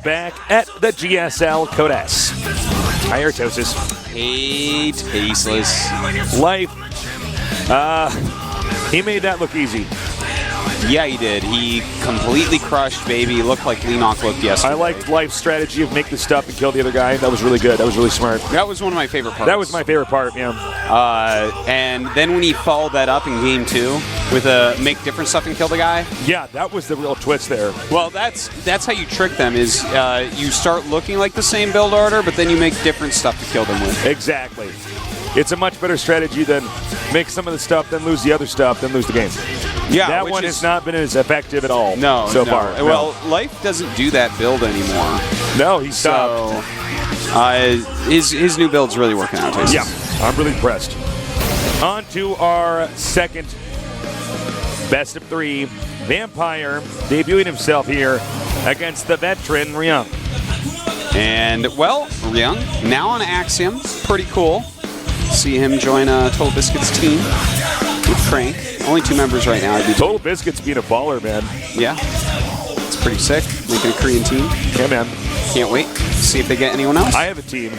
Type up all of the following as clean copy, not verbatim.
back at the GSL Code S. Hiertosis. Hey, tasteless. Life. He made that look easy. Yeah, he did. He completely crushed Baby. He looked like Leenock looked yesterday. I liked Life's strategy of make the stuff and kill the other guy. That was really good. That was really smart. That was one of my favorite parts. That was my favorite part, yeah. And then when he followed that up in game 2 with a make different stuff and kill the guy. Yeah, that was the real twist there. Well, that's how you trick them is you start looking like the same build order, but then you make different stuff to kill them with. Exactly. It's a much better strategy than make some of the stuff, then lose the other stuff, then lose the game. Yeah, that one has not been as effective at all so far. No. Well, Life doesn't do that build anymore. No, he stopped. So, his new build's really working out. Tastes. Yeah, I'm really impressed. On to our second best of 3. Vampire debuting himself here against the veteran Ryung. And, well, Ryung now on Axiom. Pretty cool. See him join Total Biscuits team with Crank. Only 2 members right now. Total Biscuits being a baller, man. Yeah. It's pretty sick. Making a Korean team. Yeah, man. Can't wait to see if they get anyone else. I have a team.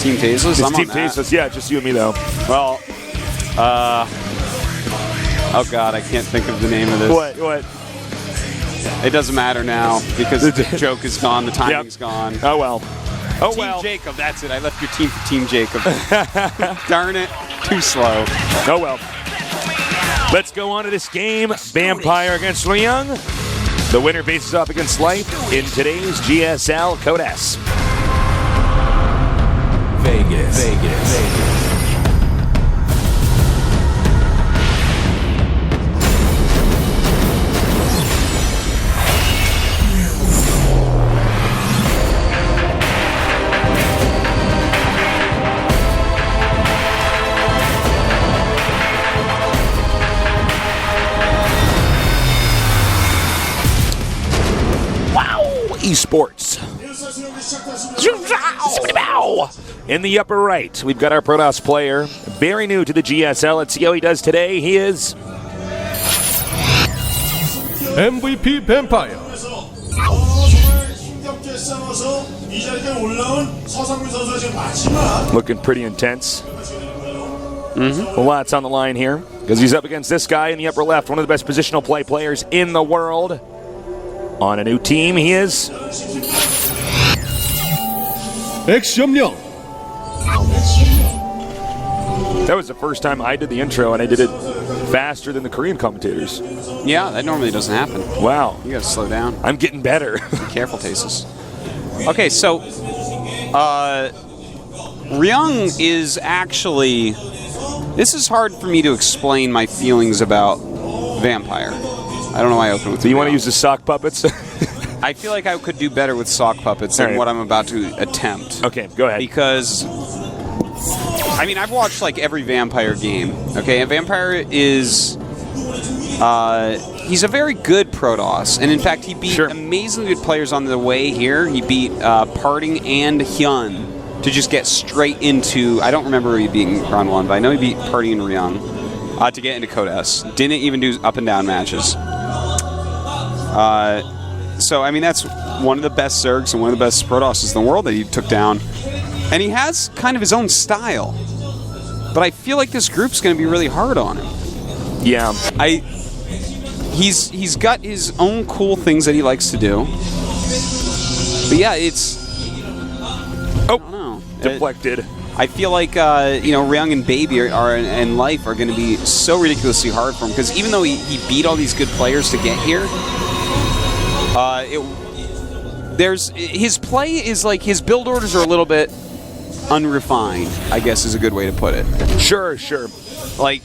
Team Tasteless? It's Team Tasteless, yeah. Just you and me, though. Well, oh, God. I can't think of the name of this. What? It doesn't matter now because the joke is gone. The timing's gone. Oh, well. Oh, Team Jacob, that's it. I left your team for Team Jacob. Darn it. Too slow. Oh, well. Let's go on to this game. Vampire against Ryung. The winner faces off against Life in today's GSL Code S. Vegas. Esports. In the upper right, we've got our Protoss player, very new to the GSL. Let's see how he does today. He is MVP Vampire. Looking pretty intense. Lots on the line here because he's up against this guy in the upper left, one of the best positional play players in the world. On a new team, he is Ryung. That was the first time I did the intro, and I did it faster than the Korean commentators. Yeah, that normally doesn't happen. Wow. You gotta slow down. I'm getting better. Be careful, Tasteless. Okay, so Ryung is actually... This is hard for me to explain my feelings about Vampire. I don't know why I opened with Do you want to use the sock puppets? I feel like I could do better with sock puppets than what I'm about to attempt. Okay, go ahead. Because, I mean, I've watched like every Vampire game. Okay, and Vampire is, he's a very good Protoss. And in fact, he beat amazingly good players on the way here. He beat Parting and Hyun to just get straight into, I don't remember he beating round 1, but I know he beat Parting and Ryung to get into Code S. Didn't even do up and down matches. So, I mean, that's one of the best Zergs and one of the best Protosses in the world that he took down. And he has kind of his own style. But I feel like this group's going to be really hard on him. Yeah. He's got his own cool things that he likes to do. But yeah, it's... I don't know. Deflected. I feel like, Ryung and Baby and Life are going to be so ridiculously hard for him. Because even though he beat all these good players to get here... his play is like his build orders are a little bit unrefined, I guess is a good way to put it. Sure. Like,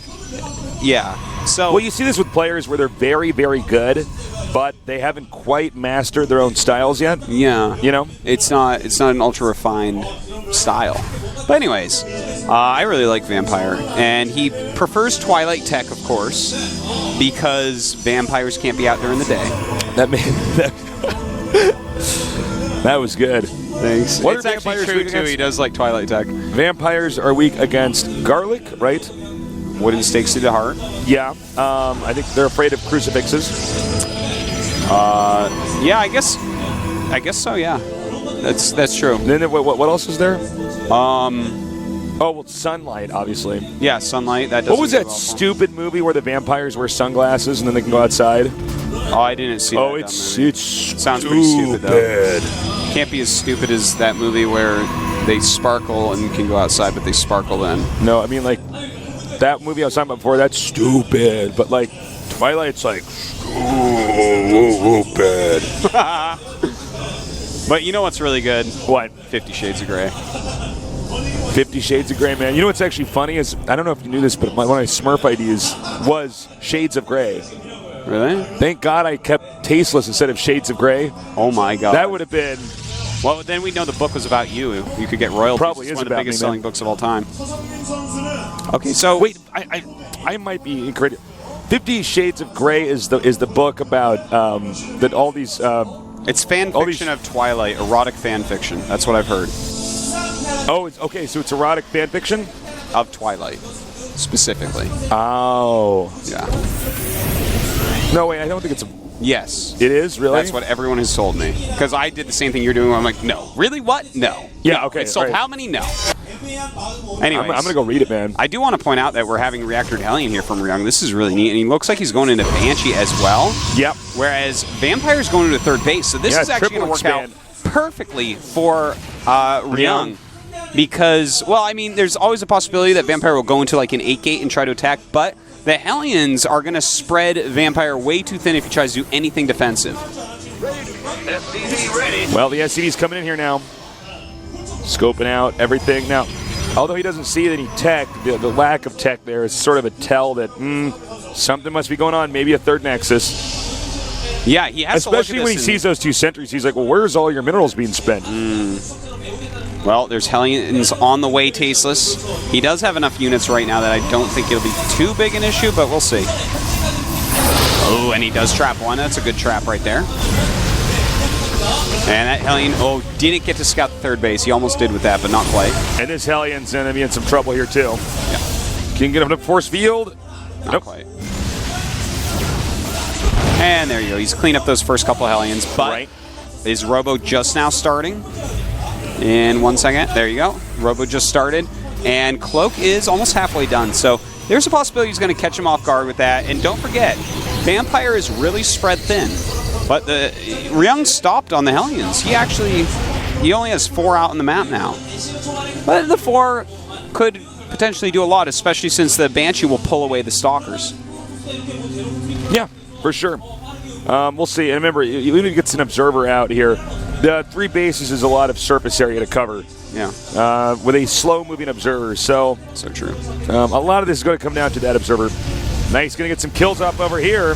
yeah. So well, you see this with players where they're very, very good, but they haven't quite mastered their own styles yet. Yeah. You know? It's not an ultra refined style. But anyways, I really like Vampire, and he prefers Twilight Tech, of course, because vampires can't be out during the day. That was good. Thanks. What it's are actually vampires true, weak too. against? He does like Twilight Tech. Vampires are weak against garlic, right? Wooden stakes to the heart. Yeah. I think they're afraid of crucifixes. Yeah, I guess I guess so, yeah. That's true. And then what else is there? Oh, well, sunlight, obviously. Yeah, sunlight. That. What was that stupid movie where the vampires wear sunglasses and then they can go outside? Oh, I didn't see that. Oh, it sounds pretty stupid, though. Can't be as stupid as that movie where they sparkle and can go outside, but they sparkle then. No, I mean, like, that movie I was talking about before, that's stupid. But, like, Twilight's like, stupid. But you know what's really good? What? 50 Shades of Grey. 50 Shades of Grey, man. You know what's actually funny is, I don't know if you knew this, but one of my Smurf IDs was Shades of Grey. Really? Thank God I kept Tasteless instead of Shades of Grey. Oh, my God. That would have been... Well, then we'd know the book was about you. You could get royalties. Probably it's is one of the about biggest me, man. selling books of all time. Okay, so... Wait, I might be incorrect. 50 Shades of Grey is the book about that all these... it's fan fiction of Twilight, erotic fan fiction. That's what I've heard. Oh, okay, so it's erotic fan fiction? Of Twilight, specifically. Oh. Yeah. No, wait, I don't think it's... Yes. It is? Really? That's what everyone has told me. Because I did the same thing you're doing where I'm like, no. Really? What? No. Yeah, okay. It sold right. how many? No. Anyways. I'm going to go read it, man. I do want to point out that we're having Reactor Hellion here from Ryung. This is really neat. And he looks like he's going into Banshee as well. Yep. Whereas Vampire's going into third base. So this is actually going to work out perfectly for Ryung. Because, well, I mean, there's always a possibility that Vampire will go into like an 8-gate and try to attack, but the Hellions are going to spread Vampire way too thin if he tries to do anything defensive. Well, the SCV's coming in here now. Scoping out everything. Now, although he doesn't see any tech, the lack of tech there is sort of a tell that something must be going on, maybe a third Nexus. Yeah, he has Especially to look at when he sees those two sentries, he's like, well, where's all your minerals being spent? Well, there's Hellions on the way, Tasteless. He does have enough units right now that I don't think it'll be too big an issue, but we'll see. Oh, and he does trap one. That's a good trap right there. And that Hellion, didn't get to scout the third base. He almost did with that, but not quite. And this Hellion's going to be in some trouble here, too. Yeah. Can you get him to force field? Not quite. And there you go. He's cleaned up those first couple of Hellions, but is Robo just now starting? In 1 second. There you go. Robo just started. And Cloak is almost halfway done. So there's a possibility he's going to catch him off guard with that. And don't forget, Vampire is really spread thin. But Ryung stopped on the Hellions. He only has 4 out on the map now. But the 4 could potentially do a lot, especially since the Banshee will pull away the Stalkers. Yeah, for sure. We'll see. And remember, even if he gets an observer out here, the 3 bases is a lot of surface area to cover. Yeah. With a slow-moving observer. So true. A lot of this is going to come down to that observer. Nice, going to get some kills up over here.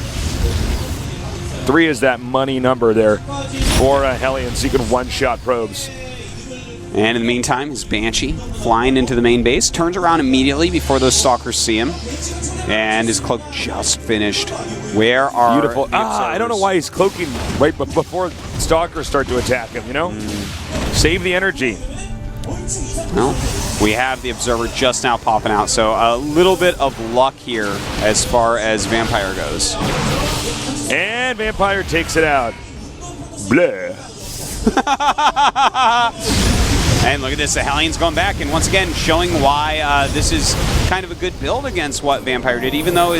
3 is that money number there for Hellion, so you can one-shot probes. And in the meantime, his Banshee flying into the main base, turns around immediately before those Stalkers see him. And his Cloak just finished. Where are Beautiful. I don't know why he's cloaking right before Stalkers start to attack him, you know? Save the energy. Well, we have the Observer just now popping out, so a little bit of luck here as far as Vampire goes. And Vampire takes it out. Blah. And look at this, the Hellion's going back, and once again showing why this is kind of a good build against what Vampire did, even though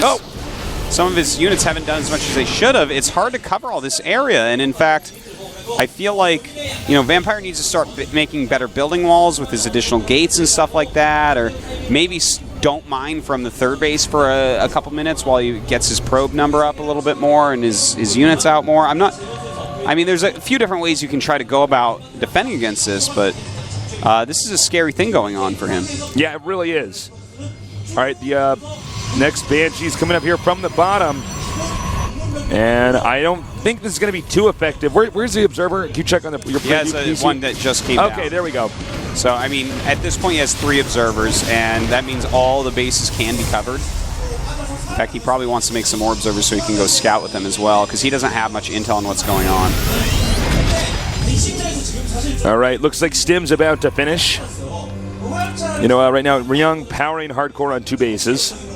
some of his units haven't done as much as they should have. It's hard to cover all this area, and in fact, I feel like, Vampire needs to start making better building walls with his additional gates and stuff like that, or maybe don't mine from the third base for a couple minutes while he gets his probe number up a little bit more and his units out more. There's a few different ways you can try to go about defending against this, but this is a scary thing going on for him. Yeah, it really is. All right, the next Banshee's coming up here from the bottom. And I don't think this is going to be too effective. Where's the Observer? Can you check on your preview? Yeah, it's one that just came out. Okay, there we go. So, at this point he has 3 Observers, and that means all the bases can be covered. In fact, he probably wants to make some more Observers so he can go scout with them as well, because he doesn't have much intel on what's going on. All right, looks like Stim's about to finish. Right now, Ryung powering hardcore on 2 bases.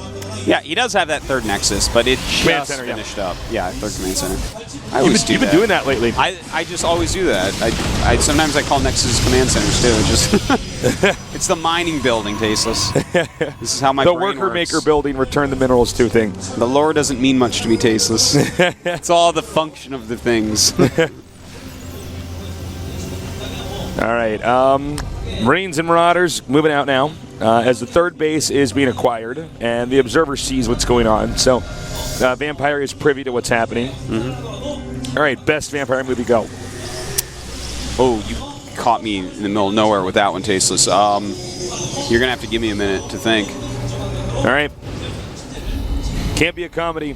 Yeah, he does have that third Nexus, but it just finished up. Yeah, third command center. I always do You've been that. doing that lately. I just always do that. Sometimes I call Nexus command centers too. It's the mining building, Tasteless. This is how my the brain worker works. maker building, return the minerals to thing. The lore doesn't mean much to me, Tasteless. It's all the function of the things. All right. Marines and Marauders moving out now as the third base is being acquired, and the Observer sees what's going on. So Vampire is privy to what's happening. All right, best Vampire movie, go. Oh, you caught me in the middle of nowhere with that one, Tasteless. You're going to have to give me a minute to think. All right. Can't be a comedy.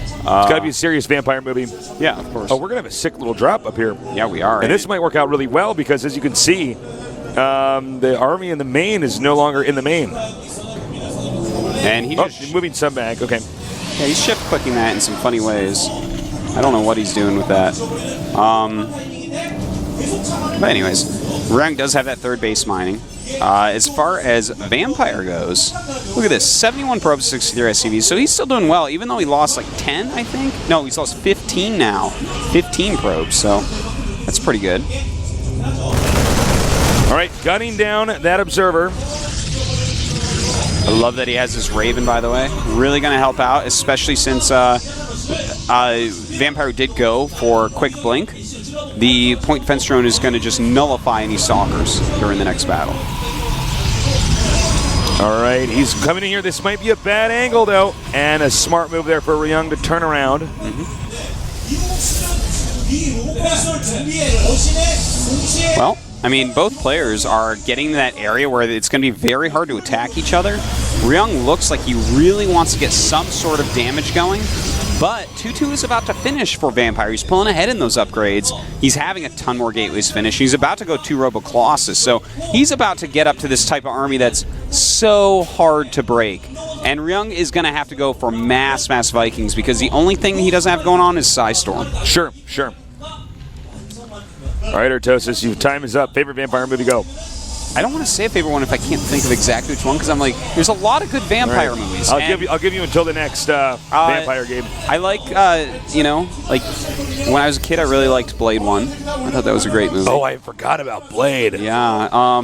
It's got to be a serious vampire movie. Yeah, of course. Oh, we're going to have a sick little drop up here. Yeah, we are. And this might work out really well because, as you can see, the army in the main is no longer in the main. And he just... he's moving some back. Okay. Yeah, he's shift clicking that in some funny ways. I don't know what he's doing with that. But anyways, Ryung does have that third base mining. As far as Vampire goes, look at this, 71 probes, 63 SCVs, so he's still doing well, even though he lost like 10, I think? No, he's lost 15 now. 15 probes, so that's pretty good. All right, gunning down that Observer. I love that he has this Raven, by the way. Really going to help out, especially since Vampire did go for Quick Blink. The point defense drone is going to just nullify any stalkers during the next battle. All right, he's coming in here. This might be a bad angle, though. And a smart move there for Ryung to turn around. Well, I mean, both players are getting to that area where it's going to be very hard to attack each other. Ryung looks like he really wants to get some sort of damage going. But 2-2 is about to finish for Vampire. He's pulling ahead in those upgrades. He's having a ton more gateways finish. He's about to go 2 Robo Colossus. So he's about to get up to this type of army that's so hard to break. And Ryung is going to have to go for mass Vikings because the only thing he doesn't have going on is Psystorm. Sure. All right, Artosis, your time is up. Favorite Vampire movie, go. I don't want to say a favorite one if I can't think of exactly which one because I'm like, there's a lot of good Vampire movies. I'll give you until the next Vampire game. I like, like when I was a kid, I really liked Blade 1. I thought that was a great movie. Oh, I forgot about Blade. Yeah. I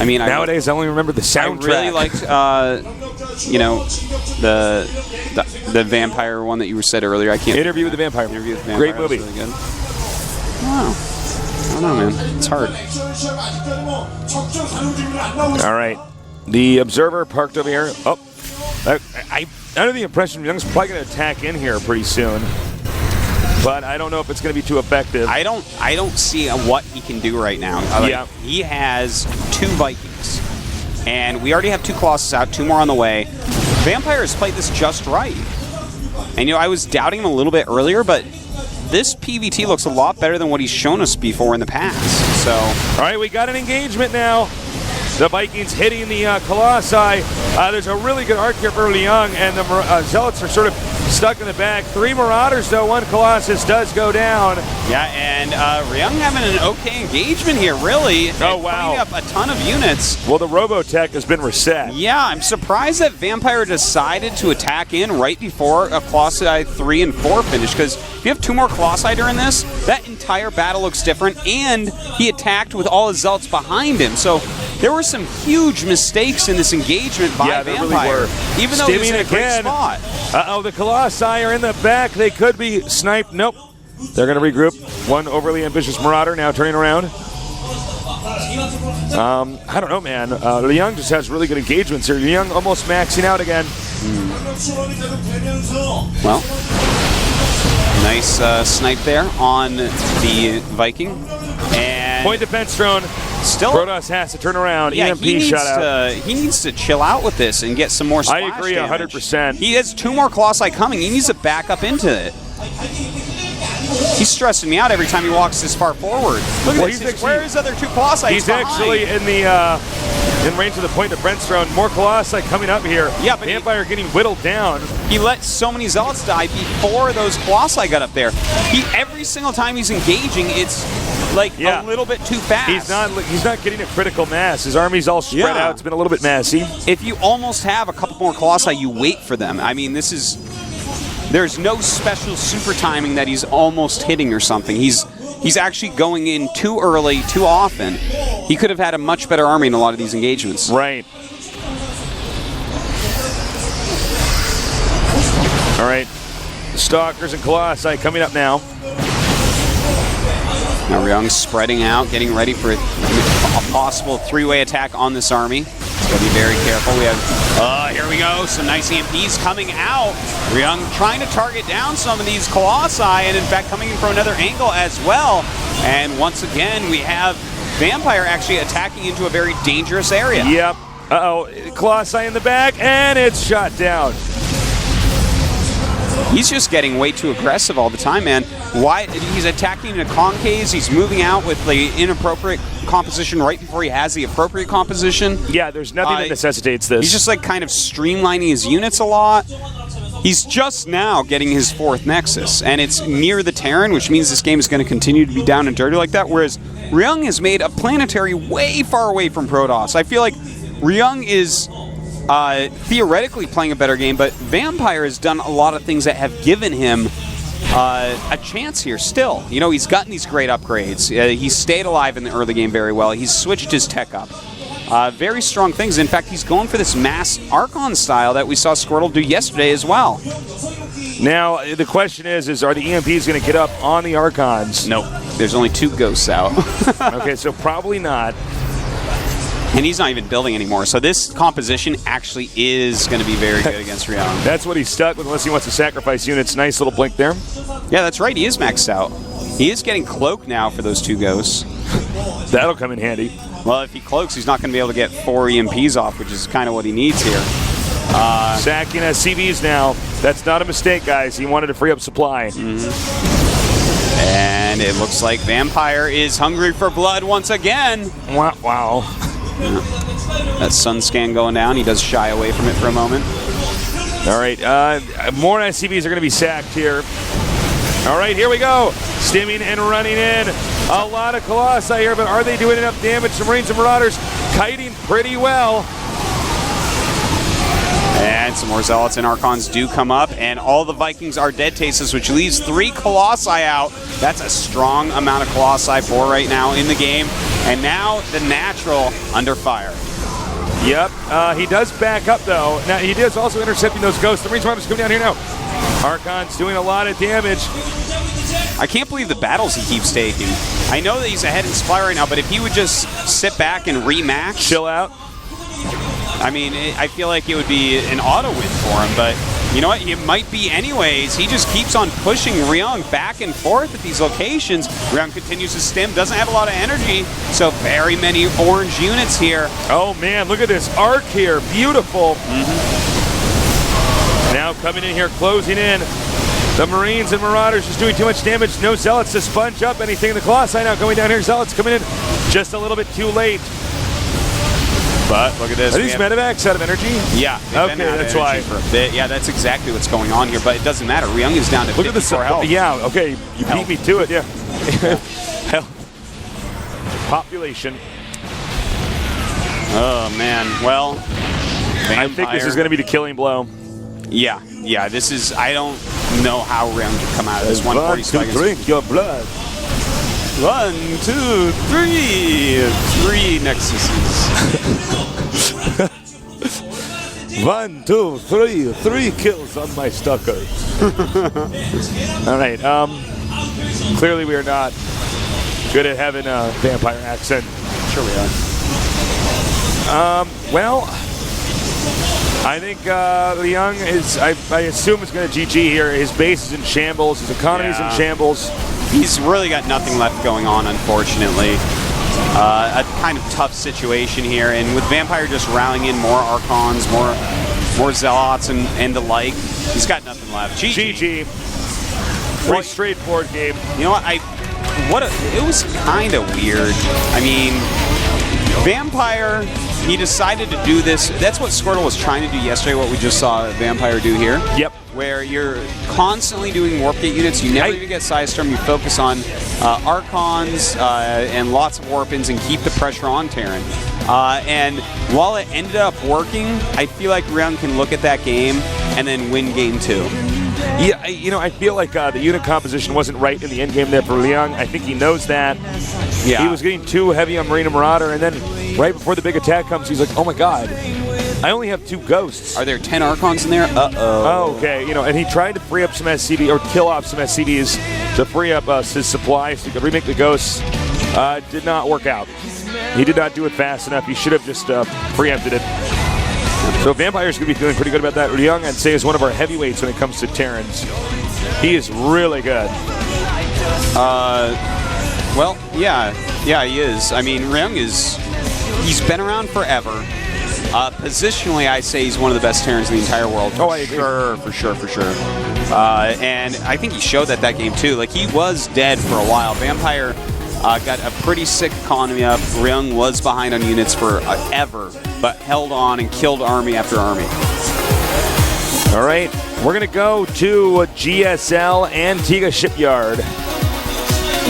mean, nowadays I only remember the soundtrack. I really liked, the Vampire one that you said earlier. I can't. Interview with the Vampire. Interview with the Great Vampire. movie. Really good. Wow. I don't know, man. It's hard. All right. The Observer parked over here. Oh, I'm under the impression Young's probably going to attack in here pretty soon. But I don't know if it's going to be too effective. I don't see what he can do right now. Yeah. He has 2 Vikings. And we already have 2 Colossus out, 2 more on the way. Vampire has played this just right. And, I was doubting him a little bit earlier, but this PVT looks a lot better than what he's shown us before in the past. So, all right, we got an engagement now. The Vikings hitting the Colossi. There's a really good arc here for Ryung, and the Zealots are sort of stuck in the back. 3 Marauders, though. 1 Colossus does go down. Yeah, and Ryung having an okay engagement here, really. Oh, wow. Putting up a ton of units. Well, the Robotech has been reset. Yeah, I'm surprised that Vampire decided to attack in right before a Colossi 3 and 4 finish, because if you have 2 more Colossi during this, that entire battle looks different, and he attacked with all his Zealots behind him. So there were some huge mistakes in this engagement by Vampire. Really were. Even though he was in a great spot. Uh-oh, the Colossi are in the back. They could be sniped. Nope. They're going to regroup. 1 overly ambitious Marauder now turning around. I don't know, man. Ryung just has really good engagements here. Ryung almost maxing out again. Well, nice snipe there on the Viking. And point defense drone. Still, Protoss has to turn around. Yeah, EMP shut out. He needs to chill out with this and get some more splash I agree damage. 100%. He has 2 more Colossi coming. He needs to back up into it. He's stressing me out every time he walks this far forward. Look at this. Where are his other 2 Colossi? He's actually in the in range of the point defense drone. More Colossi coming up here. Yeah, but Vampire getting whittled down. He let so many Zealots die before those Colossi got up there. Every single time he's engaging, it's like a little bit too fast. He's not getting a critical mass. His army's all spread out. It's been a little bit messy. If you almost have a couple more Colossi, you wait for them. I mean, this is There's no special super timing that he's almost hitting or something. He's actually going in too early, too often. He could have had a much better army in a lot of these engagements. Right. All right. Stalkers and Colossi coming up now. Now Ryung spreading out, getting ready for a possible three-way attack on this army. He's got to be very careful. We have, here we go, some nice EMPs coming out. Ryung trying to target down some of these Colossi, and in fact coming in from another angle as well. And once again, we have Vampire actually attacking into a very dangerous area. Yep. Uh-oh, Colossi in the back, and it's shot down. He's just getting way too aggressive all the time, man. Why? He's attacking in a concaves. He's moving out with the inappropriate composition right before he has the appropriate composition. Yeah, there's nothing that necessitates this. He's just like kind of streamlining his units a lot. He's just now getting his 4th Nexus, and it's near the Terran, which means this game is going to continue to be down and dirty like that, whereas Ryung has made a planetary way far away from Protoss. I feel like Ryung is theoretically playing a better game, but Vampire has done a lot of things that have given him a chance here still. You know, he's gotten these great upgrades. He's stayed alive in the early game very well. He's switched his tech up. Very strong things. In fact, he's going for this mass Archon style that we saw Squirtle do yesterday as well. Now, the question is are the EMPs going to get up on the Archons? Nope. There's only 2 ghosts out. Okay, so probably not. And he's not even building anymore. So this composition actually is going to be very good against Ryung. That's what he's stuck with unless he wants to sacrifice units. Nice little blink there. Yeah, that's right. He is maxed out. He is getting cloak now for those 2 ghosts. That'll come in handy. Well, if he cloaks, he's not going to be able to get 4 EMPs off, which is kind of what he needs here. Sacking SCVs now. That's not a mistake, guys. He wanted to free up supply. And it looks like Vampire is hungry for blood once again. Wow. That sun scan going down. He does shy away from it for a moment. All right. More SCVs are going to be sacked here. All right, here we go. Stimming and running in. A lot of Colossi here, but are they doing enough damage to Marines and Marauders? Kiting pretty well. And some more Zealots and Archons do come up, and all the Vikings are dead tastes, which leaves 3 Colossi out. That's a strong amount of Colossi for right now in the game. And now the Natural under fire. Yep, he does back up though. Now he does also intercepting those ghosts. The Marines Marauders coming down here now. Archon's doing a lot of damage. I can't believe the battles he keeps taking. I know that he's ahead in supply right now, but if he would just sit back and remax, chill out. I mean, I feel like it would be an auto win for him, but you know what? It might be anyways. He just keeps on pushing Ryung back and forth at these locations. Ryung continues to stim, doesn't have a lot of energy, so very many orange units here. Oh man, look at this arc here. Beautiful. Now coming in here, closing in. The Marines and Marauders just doing too much damage. No Zealots to sponge up anything. The Colossi now coming down here. Zealots coming in just a little bit too late. But look at this. Are these medevacs out of energy? Yeah. Okay, that's why. For a bit. Yeah, that's exactly what's going on here. But it doesn't matter. Ryung is down to 54 health. Yeah. Okay. You beat me to it. Yeah. Health. Population. Oh man. Well, Vampire. I think this is going to be the killing blow. Yeah. Yeah. This is. I don't know how Ryung can come out of this 140 seconds. Drink your blood. 1, 2, 3. 3 Nexuses. 1, 2, 3. 3 kills on my stalker. All right. Clearly we are not good at having a vampire accent. Sure we are. Well, I think Ryung is, I assume it's going to GG here. His base is in shambles. His economy is in shambles. He's really got nothing left going on, unfortunately. A kind of tough situation here, and with Vampire just rallying in more Archons, more Zealots, and the like, he's got nothing left. GG. Pretty straightforward game. You know what? It was kind of weird. I mean, Vampire, he decided to do this. That's what Squirtle was trying to do yesterday, what we just saw Vampire do here. Yep. Where you're constantly doing Warp Gate units. You never even get Side Storm. You focus on Archons and lots of Warp-ins and keep the pressure on Terran. And while it ended up working, I feel like Ryung can look at that game and then win game 2. Yeah, I feel like the unit composition wasn't right in the end game there for Ryung. I think he knows that. Yeah. He was getting too heavy on Marina Marauder, and then right before the big attack comes, he's like, oh my god, I only have 2 ghosts. Are there 10 Archons in there? Uh-oh. Oh, okay. And he tried to free up some SCV, or kill off some SCVs to free up his supply so he could remake the ghosts. Did not work out. He did not do it fast enough. He should have just preempted it. So Vampire's going to be feeling pretty good about that. Ryung, I'd say, is one of our heavyweights when it comes to Terrans. He is really good. Well, yeah, he is. I mean, Ryung he's been around forever. Positionally, I say he's one of the best Terrans in the entire world. Oh, I agree. For sure. And I think he showed that game too. Like, he was dead for a while. Vampire got a pretty sick economy up. Ryung was behind on units forever, but held on and killed army after army. All right, we're going to go to GSL Antigua Shipyard.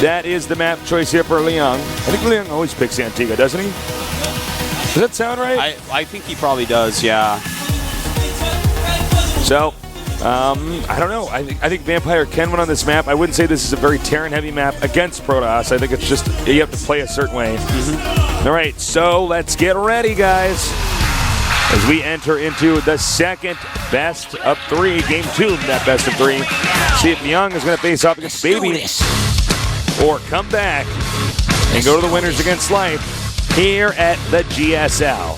That is the map choice here for Ryung. I think Ryung always picks Antigua, doesn't he? Does that sound right? I think he probably does, yeah. So, I don't know. I think Vampire can win on this map. I wouldn't say this is a very Terran-heavy map against Protoss. I think it's just you have to play a certain way. Mm-hmm. All right, so let's get ready, guys, as we enter into the second best of 3, game 2 of that best of 3. See if Ryung is going to face off against Baby or come back and go to the winners against life here at the GSL.